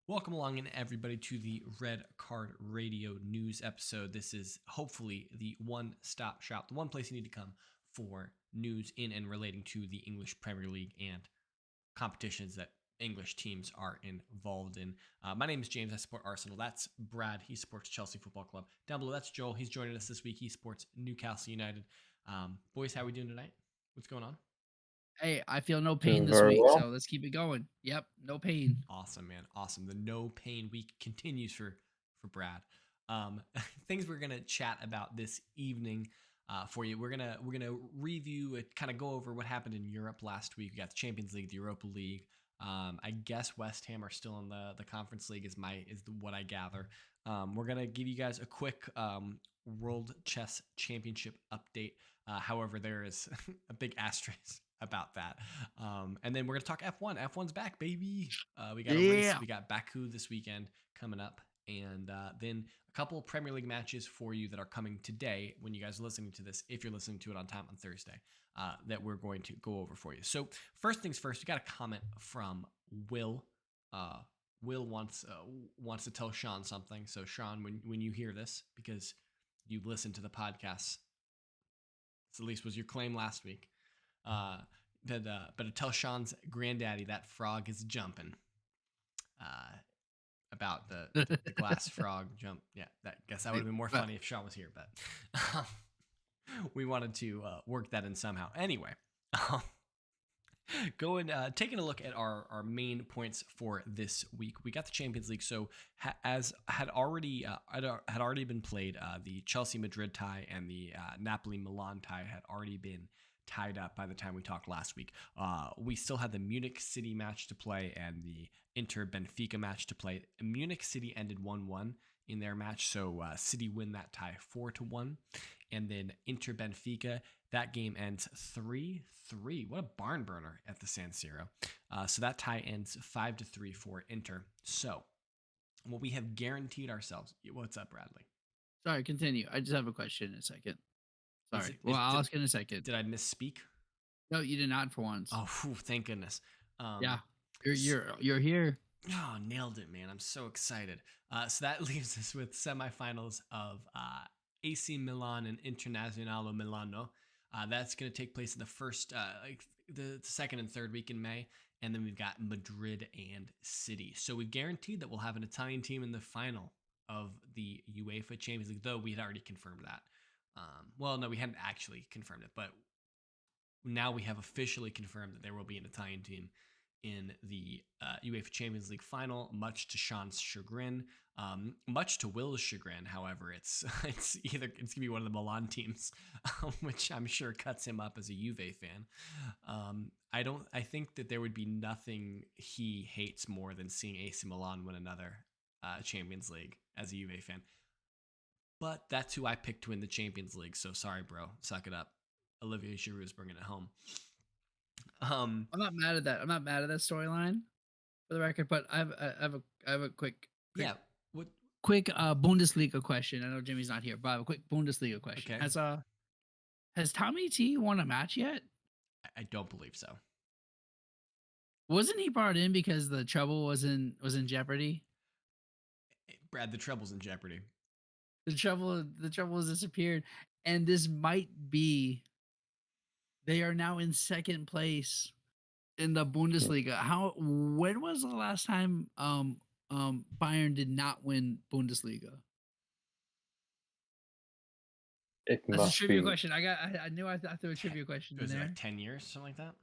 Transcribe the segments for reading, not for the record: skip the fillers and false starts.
Welcome along, and everybody, to the Red Card Radio news episode. This is hopefully the one-stop shop, the one place you need to come for news in and relating to the English Premier League and competitions that English teams are involved in. My name is James. I support Arsenal. That's Brad. He supports Chelsea Football Club. Down below, that's Joel. He's joining us this week. He supports Newcastle United. Boys, how are we doing tonight? What's going on? Hey, I feel no pain Doing this very week, so well. let's keep it going. Yep, no pain. Awesome, man. Awesome. The no pain week continues for Brad. Things we're gonna chat about this evening for you. We're gonna review it, kind of go over what happened in Europe last week. We got the Champions League, the Europa League. I guess West Ham are still in the Conference League, is what I gather. We're gonna give you guys a quick World Chess Championship update. However, there is a big asterisk about that. And then we're gonna talk F1. F1's back, baby. We got a race. Yeah. We got Baku this weekend coming up, and then a couple of Premier League matches for you that are coming today when you guys are listening to this. If you're listening to it on time on Thursday, that we're going to go over for you. So first things first, we got a comment from Will. Will wants to tell Sean something. So Sean, when you hear this, because you listened to the podcast, this at least was your claim last week. But to tell Sean's granddaddy that frog is jumping. About the glass frog jump. Yeah, guess that would have been more funny if Sean was here, but we wanted to work that in somehow. Anyway, taking a look at our main points for this week. We got the Champions League. So as had already been played, the Chelsea Madrid tie and the Napoli Milan tie had already been tied up by the time we talked last week. We still had the Munich City match to play and the Inter Benfica match to play. Munich City ended 1-1 in their match, so City win that tie 4-1, and then Inter Benfica, that game ends 3-3. What a barn burner at the San Siro. So that tie ends 5-3 for Inter. So what we have guaranteed ourselves. What's up, Bradley? Sorry, continue. I just have a question in a second. Sorry. I'll ask in a second. Did I misspeak? No, you did not for once. Oh, thank goodness. Yeah, you're here. Oh, nailed it, man. I'm so excited. So that leaves us with semifinals of AC Milan and Internazionale Milano. That's going to take place in the first, the second and third week in May. And then we've got Madrid and City. So we've guaranteed that we'll have an Italian team in the final of the UEFA Champions League, though we had already confirmed that. Well, no, we hadn't actually confirmed it, but now we have officially confirmed that there will be an Italian team in the UEFA Champions League final, much to Sean's chagrin, much to Will's chagrin. However, it's gonna be one of the Milan teams, which I'm sure cuts him up as a Juve fan. I think that there would be nothing he hates more than seeing AC Milan win another Champions League as a Juve fan. But that's who I picked to win the Champions League. So sorry, bro. Suck it up. Olivier Giroud is bringing it home. I'm not mad at that. I'm not mad at that storyline, for the record. But I have a quick Bundesliga question. I know Jimmy's not here, but I have a quick Bundesliga question. Okay. Has Tommy T won a match yet? I don't believe so. Wasn't he brought in because the treble was in jeopardy? Brad, the treble's in jeopardy. The treble has disappeared, and this might be. They are now in second place in the Bundesliga. When was the last time Bayern did not win Bundesliga? That's a trivia question. I knew I threw a trivia question in there. Like 10 years, something like that?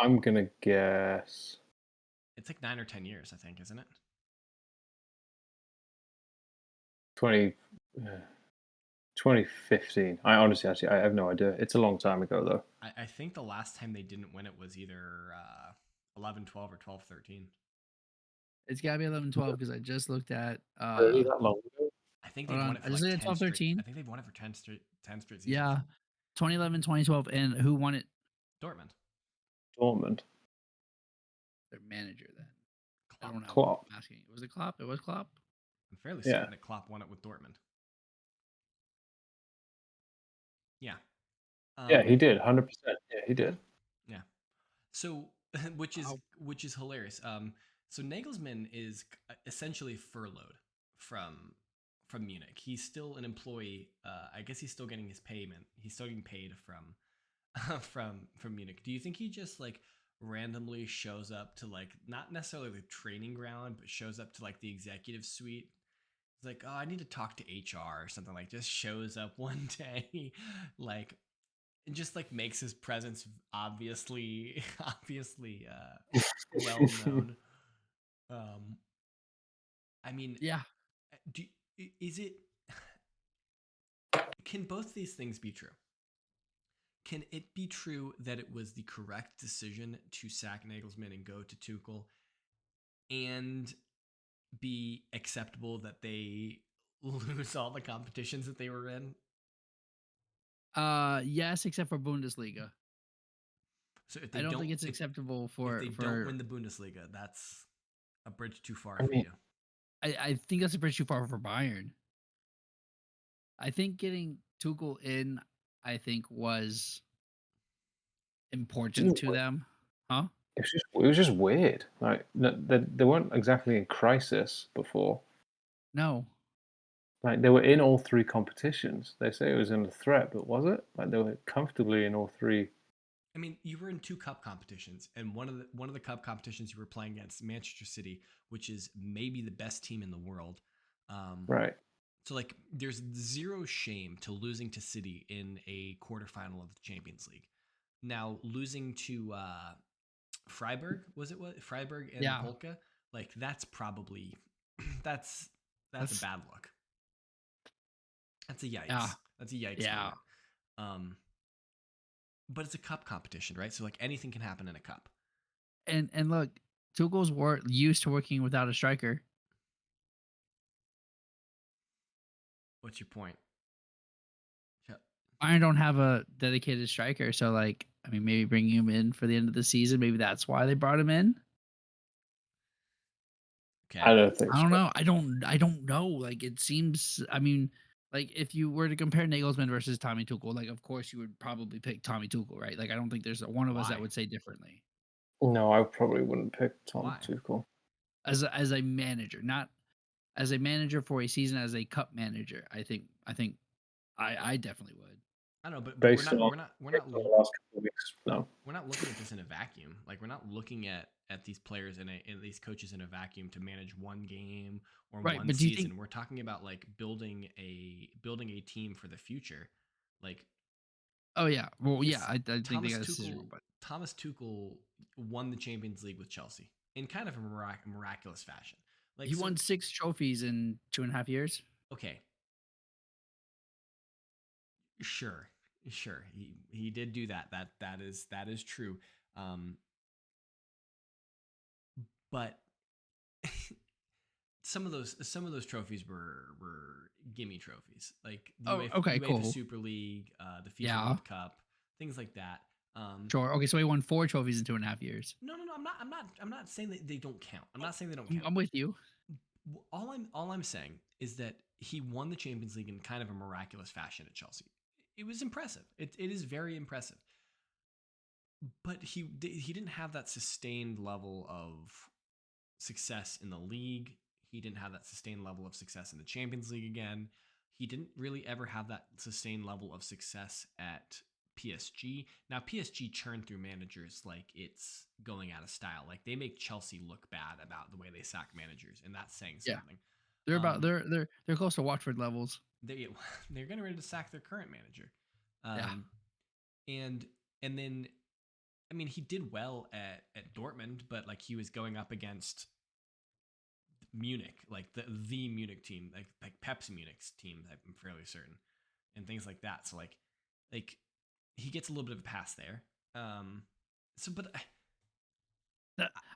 I'm gonna guess. It's like 9 or 10 years, I think, isn't it? 2015. I honestly, I have no idea. It's a long time ago, though. I think the last time they didn't win it was either 11-12 or 12-13. It's got to be 11-12 because I just looked at. Really, that long ago? I think they've won it for like 12-13. I think they've won it for 10 straight seasons. Yeah, 2011, 2012, and who won it? Dortmund. Their manager then. I don't know. Klopp. I'm asking. Was it Klopp? It was Klopp. I'm fairly certain that Klopp won it with Dortmund. Yeah. Yeah, he did. 100%. Yeah, he did. Yeah. So, which is hilarious. So Nagelsmann is essentially furloughed from Munich. He's still an employee. I guess he's still getting his payment. He's still getting paid from from Munich. Do you think he just like randomly shows up to like not necessarily the training ground, but shows up to like the executive suite? He's like, oh, I need to talk to HR or something. Like, just shows up one day, like, and just like makes his presence obviously well known. I mean, Yeah. do is it? Can both these things be true? Can it be true that it was the correct decision to sack Nagelsmann and go to Tuchel, and be acceptable that they lose all the competitions that they were in? Yes, except for Bundesliga. So if I they don't think don't, it's acceptable if they don't for. win the Bundesliga, that's a bridge too far I for mean, you. I think that's a bridge too far for Bayern. I think getting Tuchel in, I think, was important to them. Huh? it was just weird. Like they weren't exactly in crisis before. No. Like they were in all three competitions. They say it was in a threat, but was it? Like they were comfortably in all three. I mean, you were in two cup competitions, and one of the cup competitions you were playing against Manchester City, which is maybe the best team in the world. Right. So like, there's zero shame to losing to City in a quarterfinal of the Champions League. Now losing to Freiburg, was it what Freiburg and Yeah. Polka? Like that's probably that's a That's bad look. That's a yikes. Yeah. That's a yikes Yeah. moment. But it's a cup competition, right? So like anything can happen in a cup. And look, Tuchel's used to working without a striker. What's your point? Bayern don't have a dedicated striker, so like, I mean, maybe bringing him in for the end of the season, maybe that's why they brought him in. Okay. I don't think I don't so. know. I don't know. Like it seems. I mean, like if you were to compare Nagelsmann versus Tommy Tuchel, like of course you would probably pick Tommy Tuchel, right? Like I don't think there's one of us that Why? would say differently. No, I probably wouldn't pick Tom Why? Tuchel. As a manager, not as a manager for a season, as a cup manager, I definitely would. I don't know, but Based on the last couple of weeks, no. we're not looking at this in a vacuum. Like we're not looking at these players and these coaches in a vacuum to manage one game or Right, one but do you season. think? We're talking about like building a team for the future. Like Oh yeah, well yeah, yes, I think they Thomas got a Tuchel decision, but Thomas Tuchel won the Champions League with Chelsea in kind of a miraculous fashion. Like he so won 6 trophies in 2.5 years. okay, sure, sure. He did do that. That is true. Um, but some of those trophies were gimme trophies, like the Oh, okay, UEFA cool. Super League, the FIFA Yeah, World Cup, things like that. sure. Okay, so he won 4 trophies in 2.5 years. No, no, no. I'm not saying that they don't count. I'm not saying they don't count. I'm with you. All I'm saying is that he won the Champions League in kind of a miraculous fashion at Chelsea. It was impressive. It is very impressive. But he didn't have that sustained level of success in the league. He didn't have that sustained level of success in the Champions League again. He didn't really ever have that sustained level of success at PSG. Now PSG churn through managers like it's going out of style. Like they make Chelsea look bad about the way they sack managers, and that's saying Yeah, something. they're about Um, they're close to Watford levels. they're getting ready to sack their current manager, Yeah. um, and then I mean he did well at Dortmund, but like he was going up against Munich, like the Munich team, like Pepsi Munich's team, I'm fairly certain, and things like that. So like he gets a little bit of a pass there. So but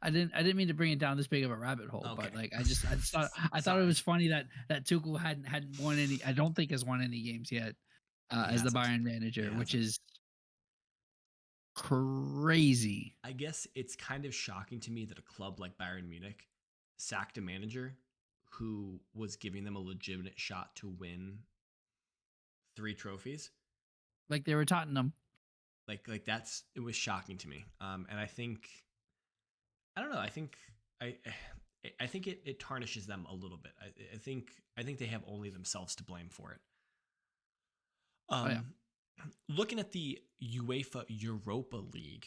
I didn't mean to bring it down this big of a rabbit hole, okay. but like I just thought it Sorry. was funny that Tuchel hadn't won any. I don't think has won any games yet He as the hasn't. Bayern He manager, which hasn't. is crazy. I guess it's kind of shocking to me that a club like Bayern Munich sacked a manager who was giving them a legitimate shot to win 3 trophies. Like they were Tottenham. Like it was shocking to me. And I think I don't know. I think I think it tarnishes them a little bit. I think they have only themselves to blame for it. Oh, yeah. Looking at the UEFA Europa League,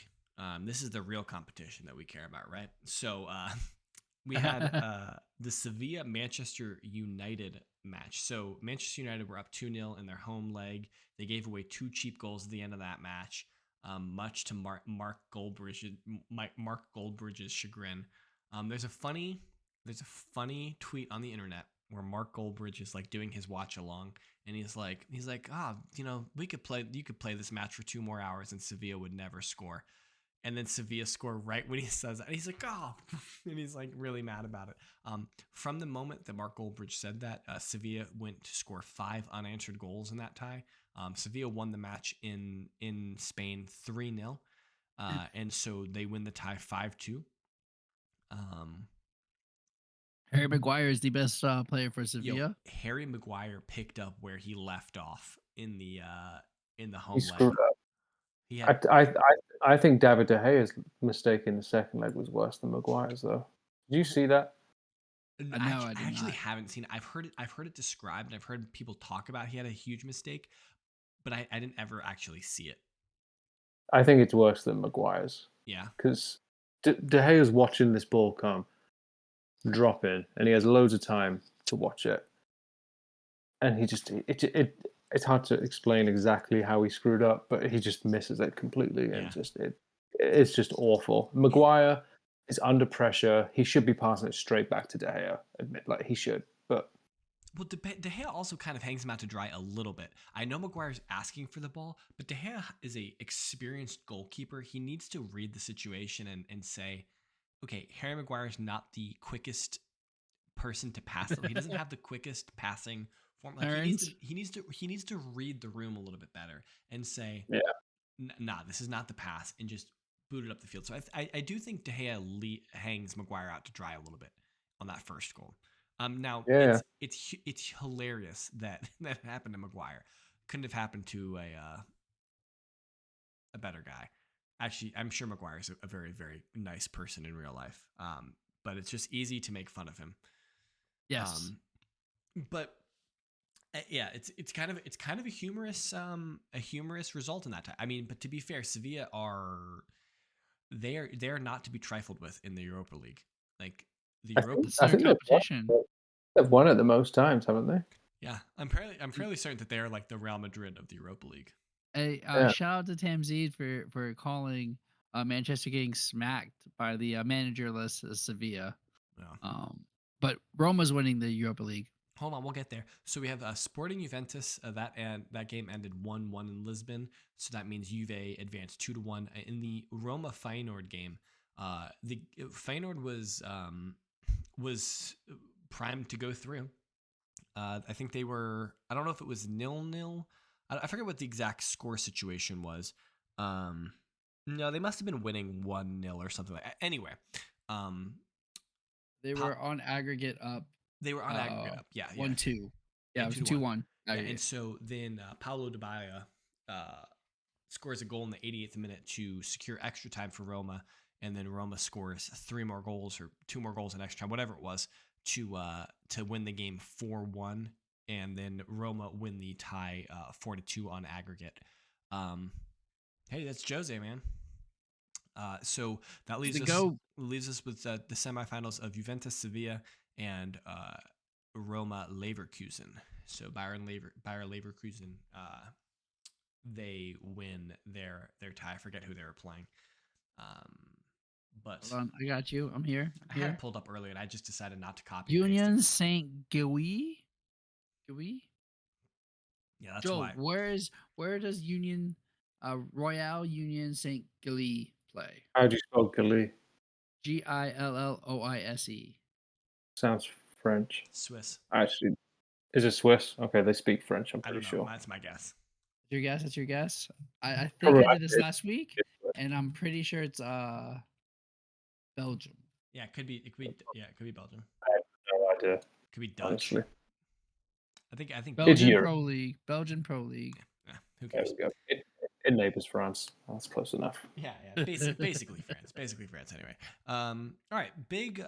this is the real competition that we care about, right? So we had the Sevilla Manchester United match. So Manchester United were up 2-0 in their home leg. They gave away 2 cheap goals at the end of that match, much to Mark Goldbridge's chagrin. There's a funny tweet on the internet where Mark Goldbridge is like doing his watch along, and he's like, you could play this match for 2 more hours and Sevilla would never score. And then Sevilla score right when he says that. And he's like, oh, and he's like really mad about it. From the moment that Mark Goldbridge said that, Sevilla went to score 5 unanswered goals in that tie. Sevilla won the match in Spain 3-0. And so they win the tie 5-2. Harry Maguire is the best player for Sevilla. Harry Maguire picked up where he left off in the home He leg. screwed up. He had, I think David De Gea's mistake in the second leg was worse than Maguire's, though. Did you see that? I actually haven't seen it. I've heard it described, and I've heard people talk about he had a huge mistake, but I didn't ever actually see it. I think it's worse than Maguire's. Yeah. Because De Gea's watching this ball come, drop in, and he has loads of time to watch it. And he just it's hard to explain exactly how he screwed up, but he just misses it completely, and it's just awful. Maguire is under pressure. He should be passing it straight back to De Gea. Admit, like he should, but De Gea also kind of hangs him out to dry a little bit. I know Maguire's asking for the ball, but De Gea is a experienced goalkeeper. He needs to read the situation and say, okay, Harry Maguire's not the quickest person to pass. He doesn't have the quickest passing form. Like he needs to read the room a little bit better and say, nah, this is not the pass, and just boot it up the field. So I do think De Gea hangs Maguire out to dry a little bit on that first goal. Now it's hilarious that happened to Maguire. Couldn't have happened to a better guy. Actually, I'm sure Maguire's a very, very nice person in real life. But it's just easy to make fun of him. Yes. But yeah, it's kind of a humorous result in that time. I mean, but to be fair, Sevilla they're not to be trifled with in the Europa League. Like the Europa I think competition. They've won it the most times, haven't they? Yeah, I'm fairly certain that they're like the Real Madrid of the Europa League. Shout out to Tamzid for calling Manchester getting smacked by the managerless Sevilla. Yeah. But Roma's winning the Europa League. Hold on, we'll get there. So we have Sporting Juventus. That game ended 1-1 in Lisbon. So that means Juve advanced 2-1 in the Roma Feyenoord game. The Feyenoord was primed to go through. I think they were. I don't know if it was 0-0. I forget what the exact score situation was. No, they must have been winning 1-0 or something like that. Anyway, they were on aggregate up. They were on aggregate up. Yeah. 1-2. Yeah, it was 2-1. Yeah, and so then Paulo Dybala scores a goal in the 88th minute to secure extra time for Roma, and then Roma scores 3 more goals or 2 more goals in extra time, whatever it was, to win the game 4-1, and then Roma win the tie 4-2 on aggregate. Hey, that's Jose, man. So that leaves us with the semifinals of Juventus, Sevilla, and Roma Leverkusen. So Bayer Leverkusen, they win their tie. I forget who they were playing. But hold on, I got you. I'm here. I had it pulled up earlier, and I just decided not to copy. Union Saint Gilles. Yeah, that's Joe, why. Where does Union Royal Union Saint Gilles play? How do you spell Gilles? Gilloise. Sounds French. Swiss. Actually, is it Swiss? Okay, they speak French. I'm pretty sure. That's my guess. That's your guess. I think I did this last week, and I'm pretty sure it's Belgium. Yeah, it could be Belgium. I have no idea. It could be Dutch. Honestly. I think Belgian Pro League. Belgian Pro League. Yeah, who cares? There we go. It neighbors France. That's close enough. Yeah, basically France anyway. All right, big.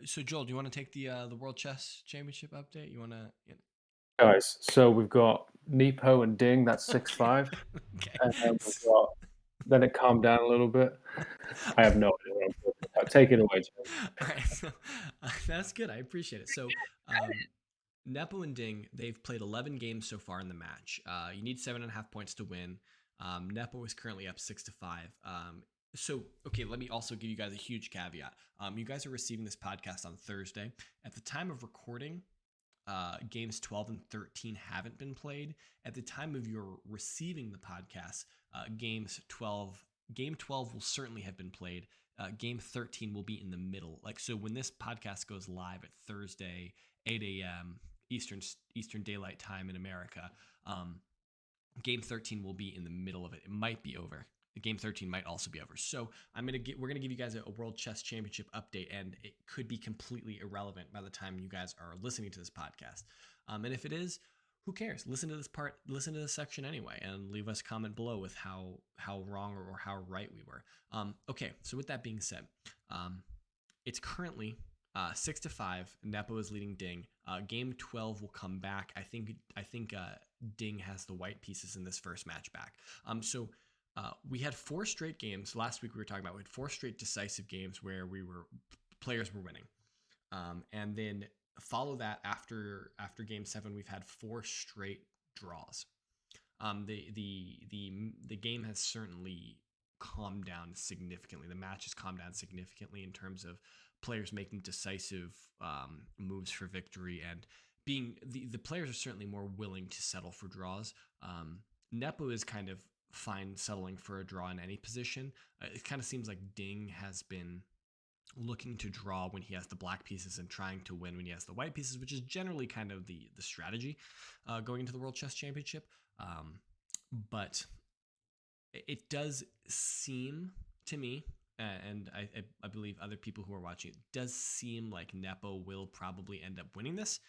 So Joel, do you want to take the World Chess Championship update? You want to? Guys, so we've got Nepo and Ding. That's 6-5. Okay. And then it calmed down a little bit. I have no idea what I'm talking about. Take it away, Joe. All right, so that's good. I appreciate it. So, Nepo and Ding, they've played 11 games so far in the match. You need 7.5 points to win. Nepo is currently up 6-5. So, okay, let me also give you guys a huge caveat. You guys are receiving this podcast on Thursday. At the time of recording, games 12 and 13 haven't been played. At the time of your receiving the podcast, game 12 will certainly have been played. Game 13 will be in the middle. Like, so when this podcast goes live at Thursday, 8 a.m. Eastern Daylight Time in America, game 13 will be in the middle of it. It might be over. The game 13 might also be over. So we're gonna give you guys a World Chess Championship update, and it could be completely irrelevant by the time you guys are listening to this podcast. And if it is, who cares? Listen to this section anyway, and leave us a comment below with how wrong or how right we were. Okay, so with that being said, it's currently 6-5. Nepo is leading Ding. Game 12 will come back. I think Ding has the white pieces in this first match back. So we had 4 straight games. Last week we had 4 straight decisive games where players were winning. And then follow that after game 7, we've had 4 straight draws. The game has certainly calmed down significantly. The match has calmed down significantly in terms of players making decisive moves for victory, and being the players are certainly more willing to settle for draws. Nepo is kind of fine settling for a draw in any position. It kind of seems like Ding has been looking to draw when he has the black pieces and trying to win when he has the white pieces, which is generally kind of the strategy going into the World Chess Championship. But it does seem to me, and I believe other people who are watching, it does seem like Nepo will probably end up winning this,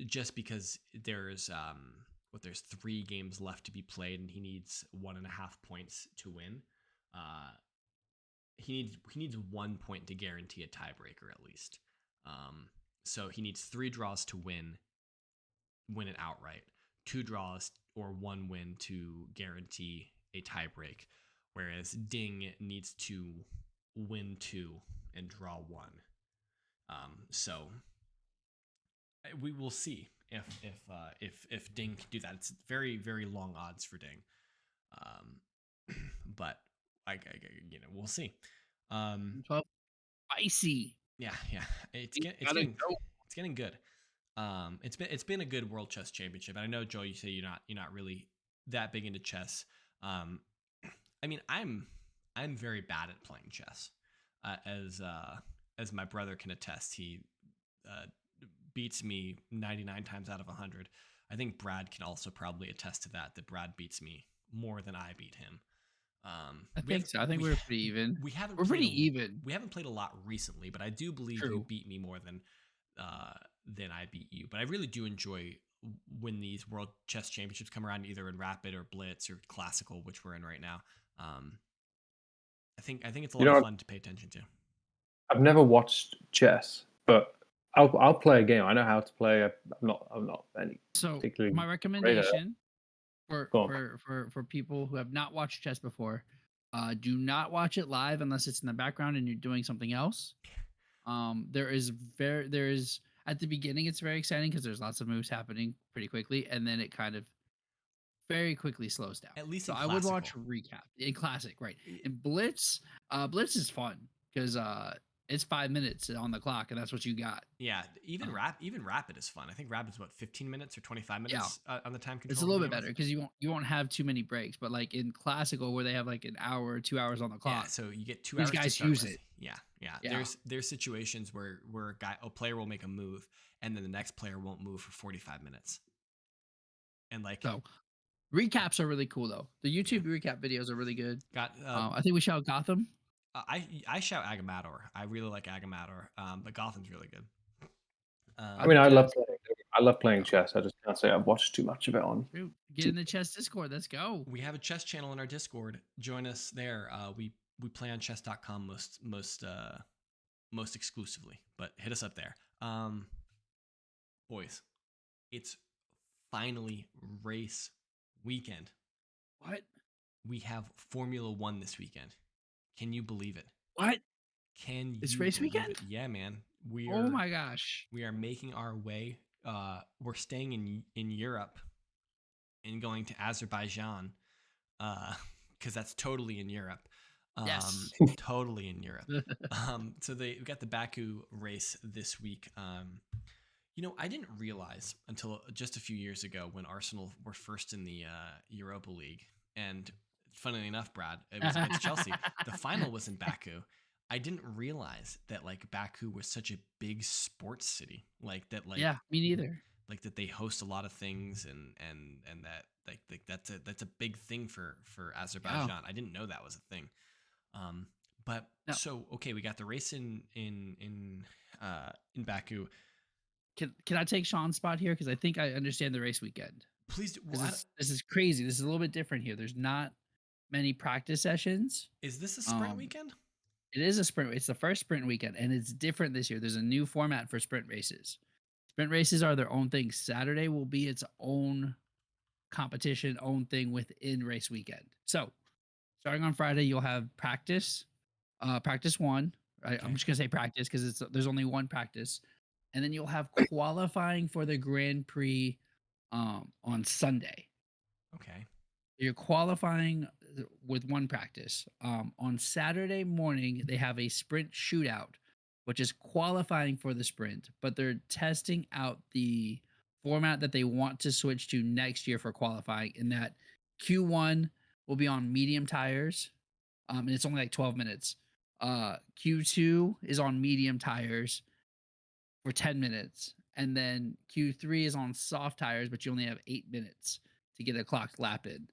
just because there's 3 games left to be played, and he needs 1.5 points to win. He needs 1 point to guarantee a tiebreaker at least. So he needs 3 draws to win it outright, 2 draws or 1 win to guarantee a tiebreak, whereas Ding needs to win 2 and draw 1. So we will see if Ding can do that. It's very, very long odds for Ding, but we'll see. 12 spicy. Yeah, it's Gotta go. getting good. It's been a good World Chess Championship. And I know, Joe, you say you're not really that big into chess. I mean, I'm very bad at playing chess, as my brother can attest. He beats me 99 times out of 100. I think Brad can also probably attest to that Brad beats me more than I beat him. I think so. I think we're pretty even. We're pretty even. We haven't played a lot recently, but I do believe you beat me more than I beat you. But I really do enjoy when these World Chess Championships come around, either in Rapid or Blitz or Classical, which we're in right now. I think it's a lot of fun to pay attention to. I've never watched chess, but I'll play a game. I know how to play. I'm not any particularly. My recommendation for people who have not watched chess before, do not watch it live unless it's in the background and you're doing something else. There is at the beginning it's very exciting because there's lots of moves happening pretty quickly, and then it kind of very quickly slows down. At least so I would watch recap in Classic, right? In Blitz, Blitz is fun because it's 5 minutes on the clock, and that's what you got. Yeah, even Rapid is fun. I think Rapid's 15 minutes or 25 minutes on the time control. It's a little bit better because you won't have too many breaks. But like in Classical, where they have like an hour or 2 hours on the clock, so you get 2 hours. These guys use it. Yeah. There's situations where a player will make a move, and then the next player won't move for 45 minutes. And so recaps are really cool though. The YouTube recap videos are really good. I think we shout Gotham. I shout Agamotto. I really like Agamotto, but Gotham's really good. I love playing I love playing Oh. chess. I just can't say I've watched too much of it on. Shoot, get in the chess Discord. Let's go. We have a chess channel in our Discord. Join us there. We play on chess.com most exclusively, but hit us up there. Boys, it's finally race weekend. What? We have Formula One this weekend. Can you believe it? What? Can It's you race believe weekend? it? Yeah, man. Oh my gosh. We are making our way. We're staying in Europe and going to Azerbaijan, because that's totally in Europe. Yes. Totally in Europe. So we got the Baku race this week. I didn't realize until just a few years ago when Arsenal were first in the Europa League, and funnily enough, Brad, it was against Chelsea. The final was in Baku. I didn't realize that like Baku was such a big sports city, like that, like Yeah, me neither. like that they host a lot of things, and that like that's a big thing for Azerbaijan. Wow. I didn't know that was a thing. But No. so okay, we got the race in Baku. Can I take Sean's spot here? Because I think I understand the race weekend. Please do. This is crazy. This is a little bit different here. There's not many practice sessions. Is this a sprint weekend? It is a sprint. It's the first sprint weekend, and it's different this year. There's a new format for sprint races. Sprint races are their own thing. Saturday will be its own competition, own thing within race weekend. So, starting on Friday, you'll have practice, practice one. Right? Okay. I'm just gonna say practice because there's only one practice, and then you'll have qualifying for the Grand Prix on Sunday. Okay. You're qualifying with one practice. On Saturday morning, they have a sprint shootout, which is qualifying for the sprint, but they're testing out the format that they want to switch to next year for qualifying. In that Q1 will be on medium tires, and it's only like 12 minutes. Q2 is on medium tires for 10 minutes, and then Q3 is on soft tires, but you only have 8 minutes to get a clocked lap in.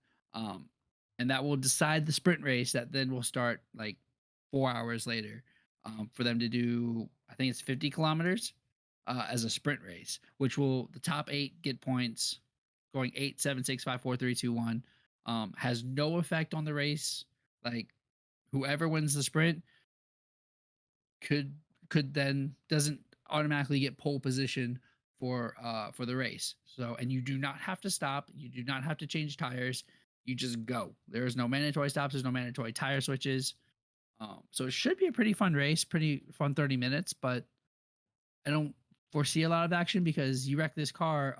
And that will decide the sprint race that then will start like 4 hours later, for them to do, I think it's 50 kilometers as a sprint race, which will, the top 8 get points going 8, 7, 6, 5, 4, 3, 2, 1. Has no effect on the race. Like whoever wins the sprint could then doesn't automatically get pole position for the race. So, and you do not have to stop, you do not have to change tires, you just go. There is no mandatory stops, there's no mandatory tire switches. So it should be a pretty fun race, pretty fun 30 minutes, but I don't foresee a lot of action because you wreck this car,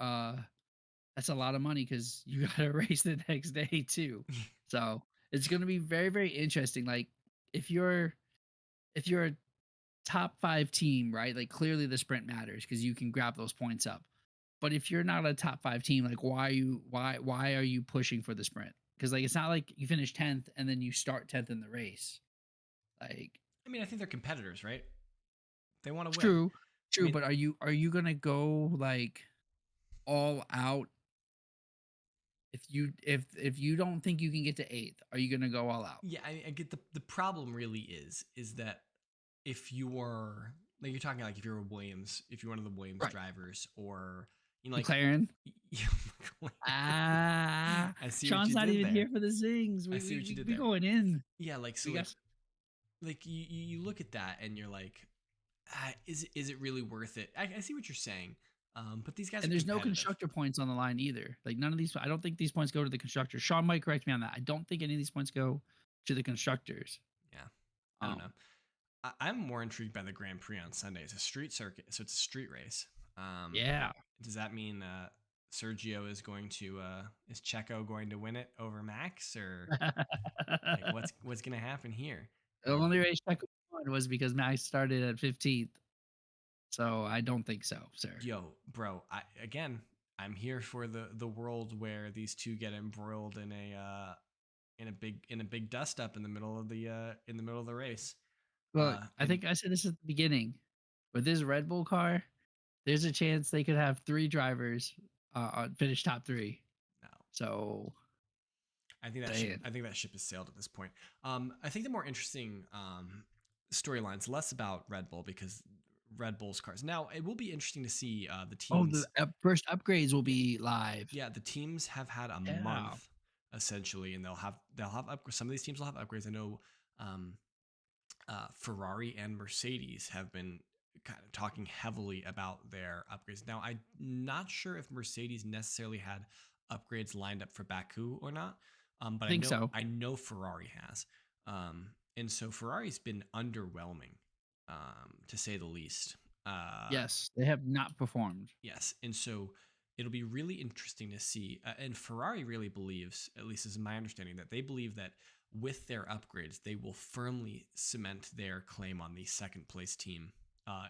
that's a lot of money because you got to race the next day too. So it's going to be very, very interesting. Like if you're a top 5 team, right? Like clearly the sprint matters because you can grab those points up. But if you're not a top 5 team, like why are you pushing for the sprint? Because like it's not like you finish 10th and then you start 10th in the race. Like I mean, I think they're competitors, right? They want to win. true, I mean, but are you gonna go like all out if you don't think you can get to 8th? Are you gonna go all out? yeah, I get the problem really is that if you're like you're talking like if you're a Williams, if you're one of the Williams Right. drivers, or like McLaren. I see what Sean's you not did even there. here for the zings. I see what you did We there. going in. Yeah, like so We got like you look at that and you're like, is it really worth it? I see what you're saying. But these guys and are there's no competitive. constructor points on the line either. Like none of these. I don't think these points go to the constructors. Sean might correct me on that. I don't think any of these points go to the constructors. Yeah, I don't know. I'm more intrigued by the Grand Prix on Sunday. It's a street circuit, so it's a street race. Yeah. Does that mean Sergio is going to is Checo going to win it over Max, or like what's going to happen here? The only race Checo won was because Max started at 15th. So I don't think so, sir. Yo, bro, I'm here for the world where these two get embroiled in a big dust up in the middle of the race. Well, I think I said this at the beginning. With this Red Bull car, there's a chance they could have 3 drivers finish top 3. No. So I think that ship has sailed at this point. I think the more interesting storylines, less about Red Bull, because Red Bull's cars. Now, it will be interesting to see the Oh, teams. the first upgrades will be live. Yeah, the teams have had a Yeah. month essentially, and they'll have some of these teams will have upgrades. I know Ferrari and Mercedes have been kind of talking heavily about their upgrades. Now, I'm not sure if Mercedes necessarily had upgrades lined up for Baku or not, but I think so. I know Ferrari has, and so Ferrari's been underwhelming, to say the least. Yes, they have not performed. Yes, and so it'll be really interesting to see. And Ferrari really believes, at least is my understanding, that they believe that with their upgrades, they will firmly cement their claim on the second place team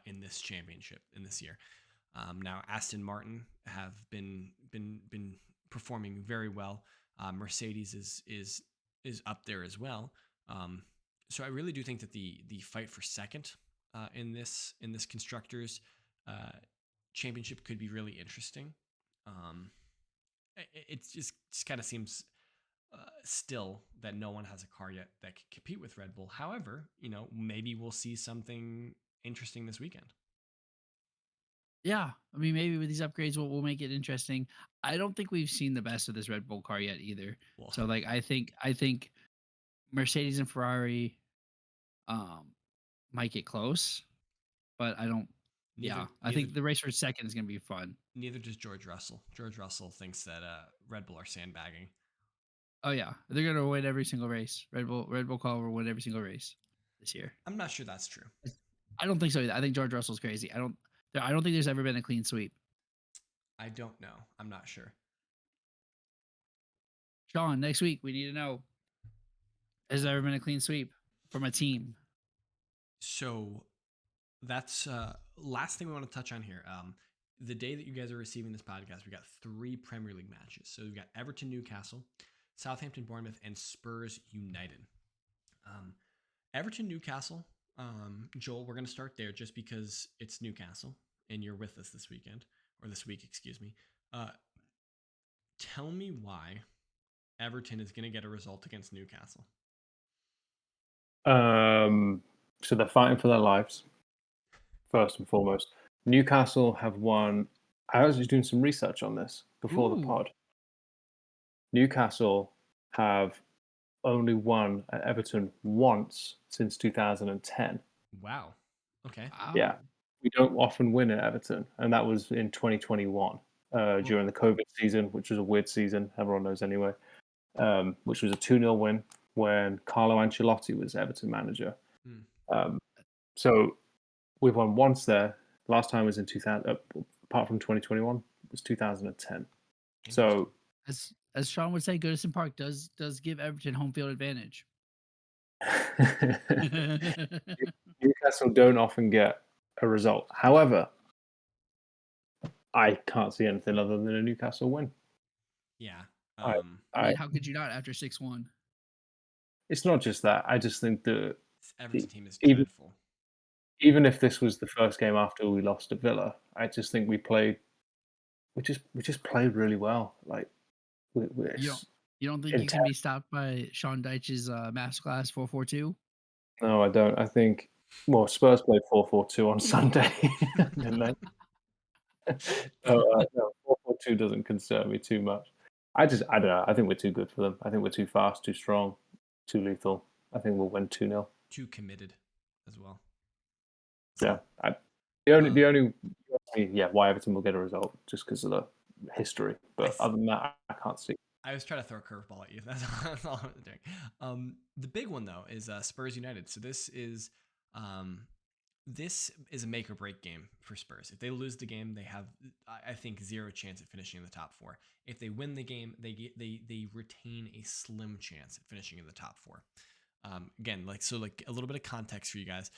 in this championship in this year. Now, Aston Martin have been performing very well. Mercedes is up there as well. So I really do think that the fight for second in this constructors championship could be really interesting. It just kind of seems still that no one has a car yet that can compete with Red Bull. However, maybe we'll see something interesting this weekend. Yeah, I mean, maybe with these upgrades, we'll make it interesting. I don't think we've seen the best of this Red Bull car yet either. Well, So, like, I think Mercedes and Ferrari might get close, but I don't. I think the race for second is going to be fun. Neither does George Russell. George Russell thinks that Red Bull are sandbagging. Oh yeah, they're going to win every single race. Red Bull car will win every single race this year. I'm not sure that's true. I don't think so either. I think George Russell's crazy. I don't think there's ever been a clean sweep. I don't know. I'm not sure. Sean, next week we need to know: has there ever been a clean sweep from a team? So that's last thing we want to touch on here. The day that you guys are receiving this podcast, we got 3 Premier League matches. So we've got Everton, Newcastle, Southampton, Bournemouth, and Spurs United. Everton, Newcastle. Joel, we're going to start there just because it's Newcastle and you're with us this weekend, or this week, excuse me. Tell me why Everton is going to get a result against Newcastle. So they're fighting for their lives, first and foremost. Newcastle have won. I was just doing some research on this before the pod. Newcastle have only won at Everton once since 2010. Wow. Okay. Wow. Yeah. We don't often win at Everton, and that was in 2021 during the COVID season, which was a weird season. Everyone knows anyway, which was a 2-0 win when Carlo Ancelotti was Everton manager. So we've won once there. Last time was in 2000, apart from 2021, it was 2010. So, as Sean would say, Goodison Park does give Everton home field advantage. Newcastle don't often get a result. However, I can't see anything other than a Newcastle win. Yeah. I mean, how could you not after 6-1? It's not just that. I just think the Everton team is dreadful. Even if this was the first game after we lost at Villa, I just think we just played really well. Like you don't think you can be stopped by Sean Dyche's masterclass 4-4-2? No, I don't. I think Spurs played 4-4-2 on Sunday, didn't they? No, 4-4-2 doesn't concern me too much. I don't know. I think we're too good for them. I think we're too fast, too strong, too lethal. I think we'll win 2-0. Too committed as well. Yeah. The only why Everton will get a result just because of the history. But other than that, I can't see. I was trying to throw a curveball at you. That's all I'm doing. The big one though is Spurs United. So this is a make or break game for Spurs. If they lose the game, they have, I think, 0 chance at finishing in the top 4. If they win the game, they retain a slim chance at finishing in the top 4. Again, like a little bit of context for you guys.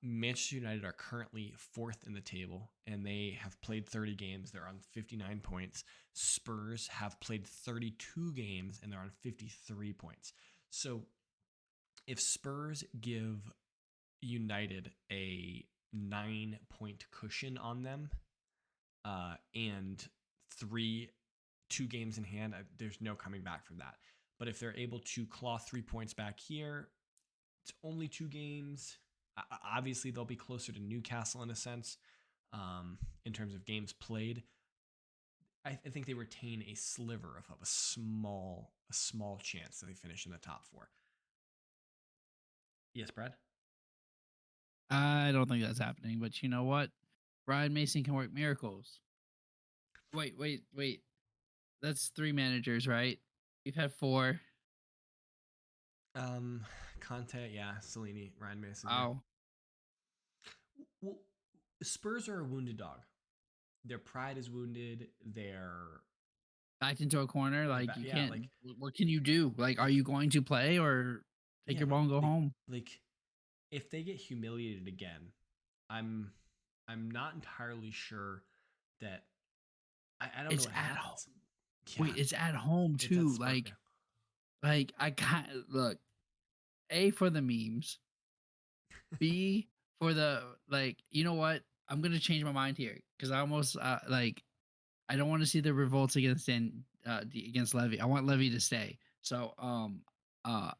Manchester United are currently 4th in the table, and they have played 30 games. They're on 59 points. Spurs have played 32 games, and they're on 53 points. So if Spurs give United a 9-point cushion on them, and 2 games in hand, there's no coming back from that. But if they're able to claw 3 points back here, it's only 2 games. Obviously, they'll be closer to Newcastle in a sense, in terms of games played. I think they retain a sliver of a small chance that they finish in the top four. Yes, Brad. I don't think that's happening, but you know what? Brian Mason can work miracles. Wait. That's 3 managers, right? We've had 4. Um, Conte, yeah, Cellini, Ryan Mason, yeah. Wow. Well, Spurs are a wounded dog. Their pride is wounded. They're Backed into a corner, like, you yeah, can't. like What can you do? Like, are you going to play or take yeah, your ball and go like home? like if they get humiliated again, I'm I'm not entirely sure that I don't know It's what at home. happens. Yeah, Wait, it's at home it's at too. Spurs. Yeah. Like I can't look. A for the memes. B for the like. You know what? I'm gonna change my mind here because I almost like I don't want to see the revolts against Levy. I want Levy to stay. So uh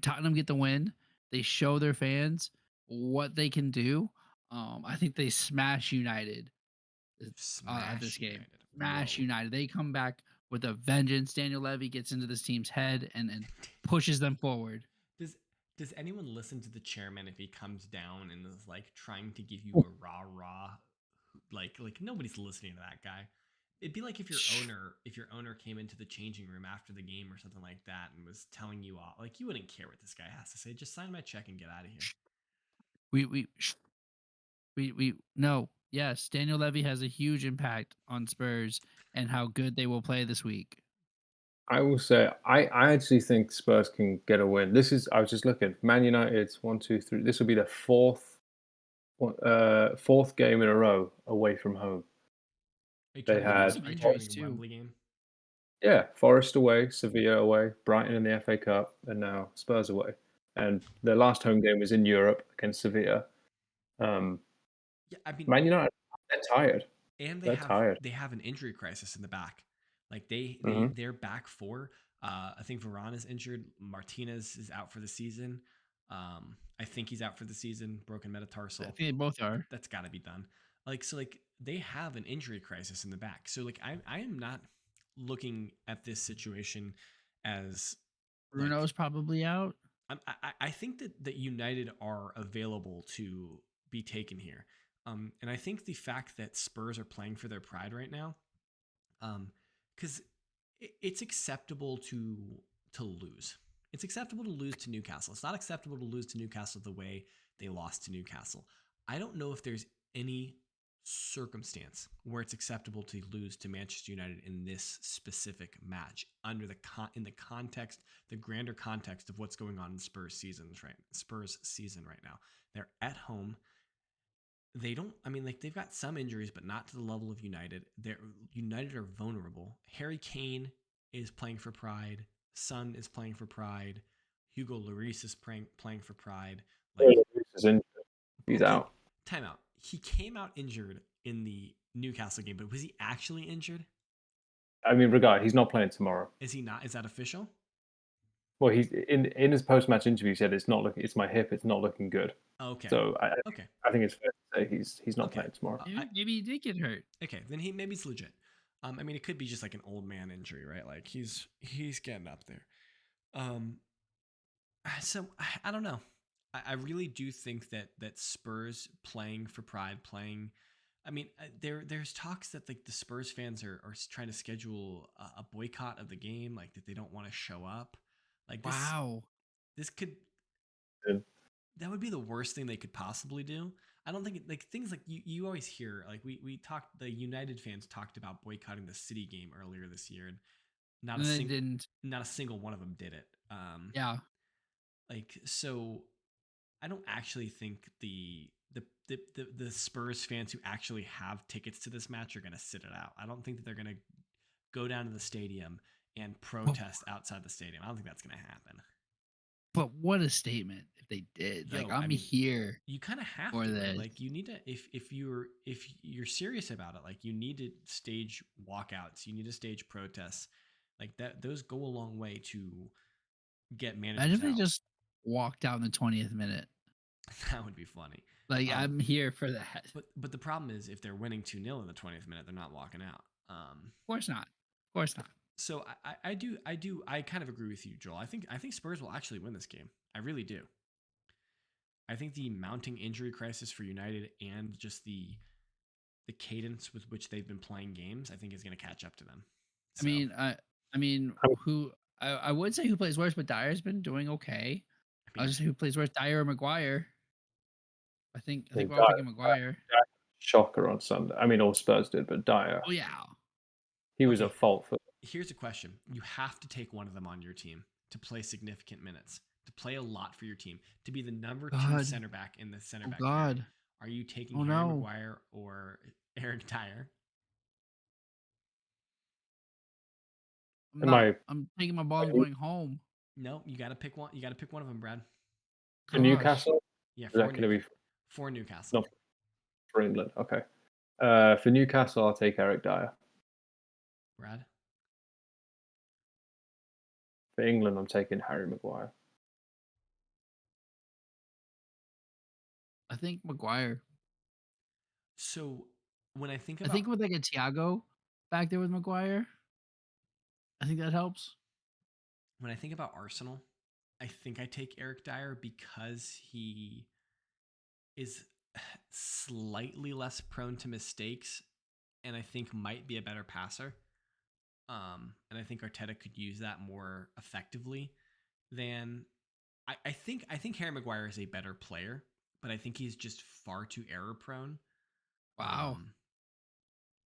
Tottenham get the win. They show their fans what they can do. I think they smash United at this Smash game. United. Smash Whoa. United. They come back with a vengeance. Daniel Levy gets into this team's head and pushes them forward. Does does anyone listen to the chairman if he comes down and is like trying to give you a rah rah? Like nobody's listening to that guy. It'd be like if your owner came into the changing room after the game or something like that and was telling you all like you wouldn't care what this guy has to say. Just sign my check and get out of here. We no. Yes, Daniel Levy has a huge impact on Spurs and how good they will play this week. I will say I actually think Spurs can get a win. I was just looking. Man United's 1, 2, 3. This will be the fourth game in a row away from home. Are you They counting, had Some are you injuries counting too. Wembley game? Forest away, Sevilla away, Brighton in the FA Cup, and now Spurs away. And their last home game was in Europe against Sevilla. Yeah, I mean, Man United, they're tired. and They're tired. they have an injury crisis in the back. Like Hmm. their back four. I think Varane is injured. Martinez is out for the season. I think he's out for the season. Broken I metatarsal. think they both are. That's got to be done. Like they have an injury crisis in the back. So like I am not looking at this situation as like Bruno's probably out. I think that United are available to be taken here. And I think the fact that Spurs are playing for their pride right now, because it's acceptable to lose. It's acceptable to lose to Newcastle. It's not acceptable to lose to Newcastle the way they lost to Newcastle. I don't know if there's any circumstance where it's acceptable to lose to Manchester United in this specific match under in the context, the grander context of what's going on in Spurs season right now. They're at home. They don't. I mean, like they've got some injuries, but not to the level of United. United are vulnerable. Harry Kane is playing for pride. Son is playing for pride. Hugo Lloris is playing for pride. Like, Is injured. He's okay, out. timeout. He came out injured in the Newcastle game, but was he actually injured? I mean, he's not playing tomorrow. Is he not? Is that official? Well, he's in his post-match interview. He said it's not looking. It's my hip. It's not looking good. Okay. So Okay. I think it's fair to say he's not Okay. playing tomorrow. Maybe he did get hurt. Okay, then maybe it's legit. I mean, it could be just like an old man injury, right? Like he's getting up there. So I don't know. I really do think that Spurs playing for pride, playing. I mean, there's talks that like the Spurs fans are trying to schedule a boycott of the game, like that they don't want to show up. Like Wow. this could And that would be the worst thing they could possibly do. I don't think like things like you always hear like we talked the United fans talked about boycotting the City game earlier this year and And they didn't. not a single one of them did it. Yeah. Like so I don't actually think the Spurs fans who actually have tickets to this match are going to sit it out. I don't think that they're going to go down to the stadium and protest outside the stadium. I don't think that's going to happen. But what a statement if they did. Like, I'm here. You kind of have for to, right? this. Like you need to if you're serious about it, like you need to stage walkouts, you need to stage protests. Like that those go a long way to get managers Imagine if they out. just walked out in the 20th minute. That would be funny. Like, Um, I'm here for that. Of but the problem is if they're winning 2-0 in the 20th minute, they're not walking out. course not. Of course not. So I kind of agree with you, Joel. I think Spurs will actually win this game. I really do. I think the mounting injury crisis for United and just the cadence with which they've been playing games, I think is going to catch up to them. I mean, I mean, who I would say who plays worse, but Dyer's been doing okay. I I'll mean, just say who plays worse, Dyer or Maguire. I think I mean, we're all picking Maguire. Dyer shocker on Sunday. I mean, all Spurs did, but Dyer, Oh yeah. he was okay. at fault for. Here's a question: you have to take one of them on your team to play significant minutes, to play a lot for your team, to be the number 2 God. center back in the center Oh back pairing. God. Are you taking Oh Harry no. Maguire or Eric Dyer? Am I? I'm taking my ball and going home. No, you got to pick one. You got to pick one of them, Brad. For Gosh. Newcastle? Yeah, Is that going to be for Newcastle. not for England? Okay. For Newcastle, I'll take Eric Dyer. Brad. For England, I'm taking Harry Maguire. I think Maguire. So when I think I about think with like a Thiago back there with Maguire, I think that helps. when I think about Arsenal, I think I take Eric Dyer because he is slightly less prone to mistakes and I think might be a better passer. And I think Arteta could use that more effectively than I think Harry Maguire is a better player, but I think he's just far too error prone. Wow.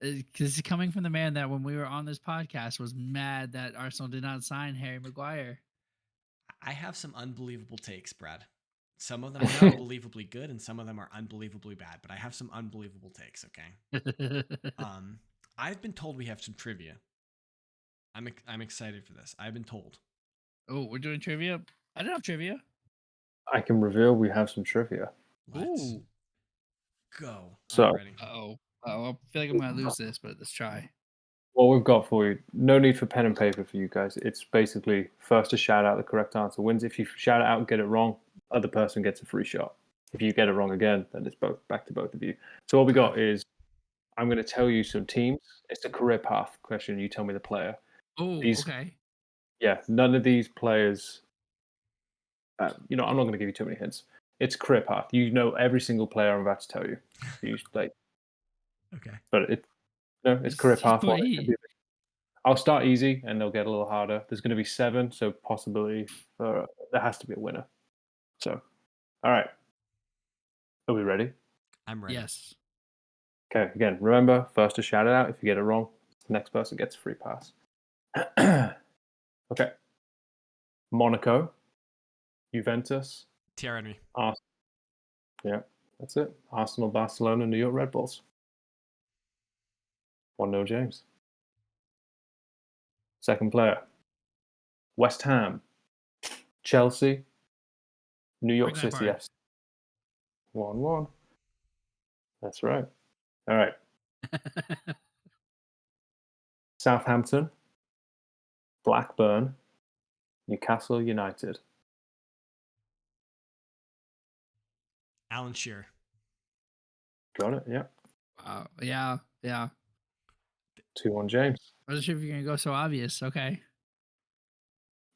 Because coming from the man that when we were on this podcast was mad that Arsenal did not sign Harry Maguire. I have some unbelievable takes, Brad. Some of them are unbelievably good, and some of them are unbelievably bad. But I have some unbelievable takes. Okay. I've been told we have some trivia. I'm excited for this. I've been told. Oh, we're doing trivia. I don't have trivia. I can reveal we have some trivia. Let's Ooh. go. So, I'm ready. Oh. I feel like I'm gonna lose this, but let's try. what we've got for you, no need for pen and paper for you guys. It's basically first to shout out the correct answer wins. If you shout it out and get it wrong, other person gets a free shot. If you get it wrong again, then it's back to both of you. So what we got is I'm going to tell you some teams. It's a career path question. You tell me the player. Oh, These, okay. yeah, none of these players. I'm not going to give you too many hints. It's career path. You know every single player I'm about to tell you. Like, Okay. but it's career path one. Please. I'll start easy, and they'll get a little harder. There's going to be 7, so possibility for there has to be a winner. So, all right, are we ready? I'm ready. Yes. Okay. Again, remember first to shout it out. If you get it wrong, the next person gets a free pass. Okay. Monaco, Juventus, Thierry Henry. Arsenal. Yeah, that's it. Arsenal, Barcelona, New York Red Bulls. 1-0 James. Second player. West Ham, Chelsea, New York Frank City Lampard. FC. 1-1. That's right. All right. Southampton, Blackburn, Newcastle United. Alan Shearer. Got it? Yeah. Wow. Yeah. 2-1 James. I wasn't sure if you're gonna go so obvious. Okay.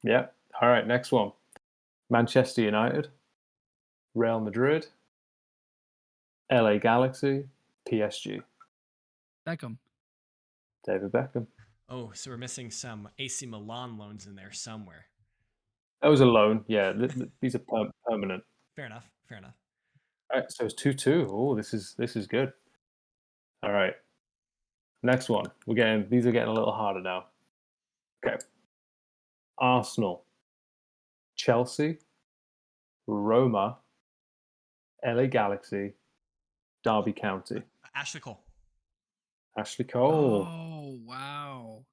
Yeah. All right. Next one. Manchester United, Real Madrid, LA Galaxy, PSG. Beckham. David Beckham. Oh, so we're missing some AC Milan loans in there somewhere. That was a loan. Yeah, these are permanent. Fair enough. Fair enough. All right, so it's 2-2. Oh, this is good. All right. Next one. These are getting a little harder now. Okay. Arsenal, Chelsea, Roma, LA Galaxy, Derby County. Ashley Cole. Ashley Cole. Oh wow. You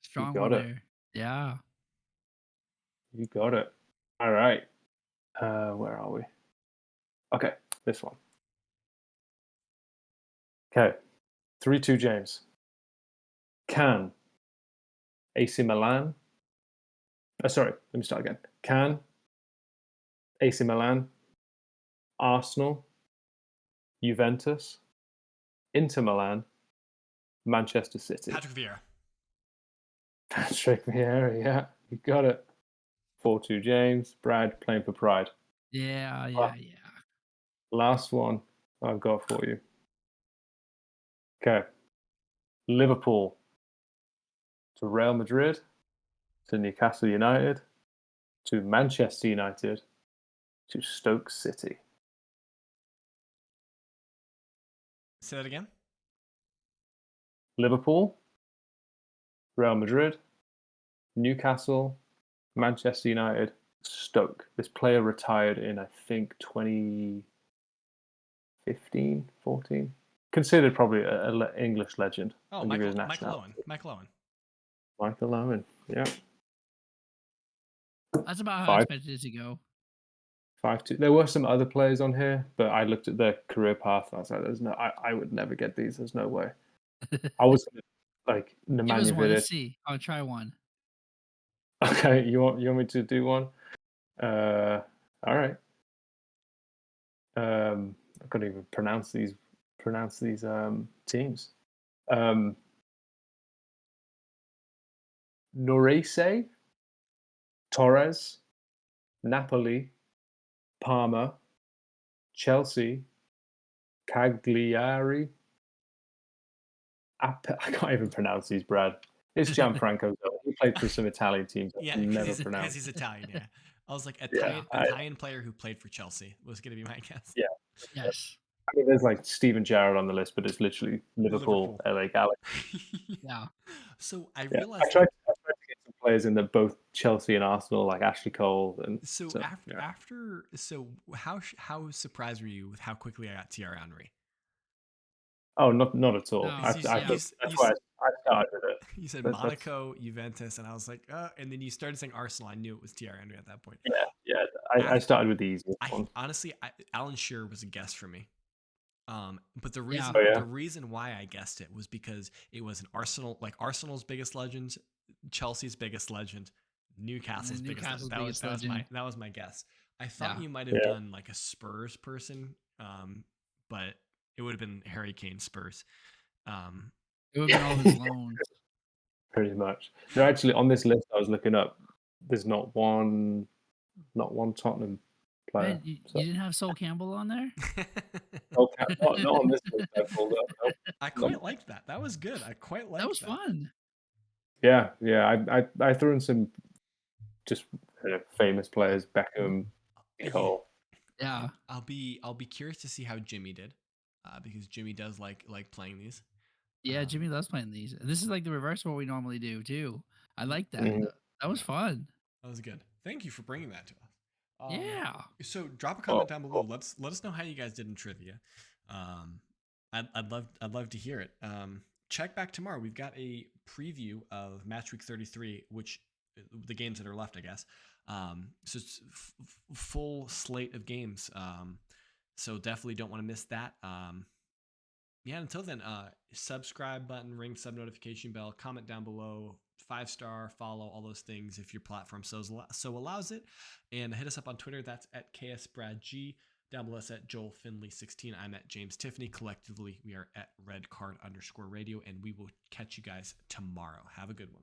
Strong got one it. there. Yeah. You got it. All right. Where are we? Okay, this one. Okay. 3-2 James. Can AC Milan. Sorry, let me start again. Can AC Milan, Arsenal, Juventus, Inter Milan, Manchester City. Patrick Vieira. Patrick Vieira, yeah, you got it. 4-2 James. Brad playing for pride. Yeah. Last one I've got for you. Okay. Liverpool to Real Madrid to Newcastle United to Manchester United to Stoke City. Say that again. Liverpool, Real Madrid, Newcastle, Manchester United, Stoke. This player retired in, I think, 2015, 14. Considered probably an English legend. Oh, I'll give you his Michael nationality. Owen. Michael Owen. Michael Owen. Yeah. That's about how I Five. expected it to go. 5-2. There were some other players on here, but I looked at their career path and I was like, "There's no, I would never get these. There's no way." I was like Give us one. Nemanja Let's Vidic. see. I'll try one. Okay, you want me to do one? All right. I can't even pronounce these teams. Norese, Torres, Napoli, Parma, Chelsea, Cagliari. I can't even pronounce these, Brad. It's Gianfranco. He played for some Italian teams. I Yeah, can never because pronounce. he's Italian. Yeah, I was like Yeah, Italian player who played for Chelsea was gonna be my guess. yeah. Yes. I mean, there's like Steven Gerrard on the list, but it's literally Liverpool. LA Galaxy. Yeah. So I Yeah, realized I tried to get some players in the both Chelsea and Arsenal, like Ashley Cole, and so yeah. how surprised were you with how quickly I got Thierry Henry? Oh, not at all. No, That's yeah. why I started with it. You said That's- Monaco, Juventus, and I was like, and then you started saying Arsenal. I knew it was Thierry Henry at that point. Yeah. I started with the easiest one. Honestly, Alan Shearer was a guess for me. But the Yeah. reason Oh, yeah. the reason why I guessed it was because it was an Arsenal's biggest legend, Chelsea's biggest legend, Newcastle's biggest legend. That was my guess. I thought Yeah. you might have done like a Spurs person, but it would have been Harry Kane Spurs. It would have been all his loans. Pretty much. No, actually, on this list I was looking up, there's not one Tottenham player. Man, you didn't have Sol Campbell on there? Okay, not on this list I pulled up. Nope. I quite liked that. That was good. I quite liked That was fun. Yeah. I threw in some just famous players, Beckham, Cole. Yeah. I'll be curious to see how Jimmy did, because Jimmy does like playing these. Yeah, Jimmy loves playing these. This is like the reverse of what we normally do too. I like that. Mhm. That was fun. That was good. Thank you for bringing that to us. Yeah. So drop a comment down below. Let us know how you guys did in trivia. I'd love to hear it. Check back tomorrow. We've got a preview of match week 33, which the games that are left, I guess. So it's full slate of games. So definitely don't want to miss that. Yeah, until then, subscribe button, ring sub notification bell, comment down below, 5-star, follow, all those things if your platform so allows it. And hit us up on Twitter. That's at KSBradG. Down below us at Joel Finley16. I'm at James Tiffany. Collectively, we are at redcard_radio, and we will catch you guys tomorrow. Have a good one.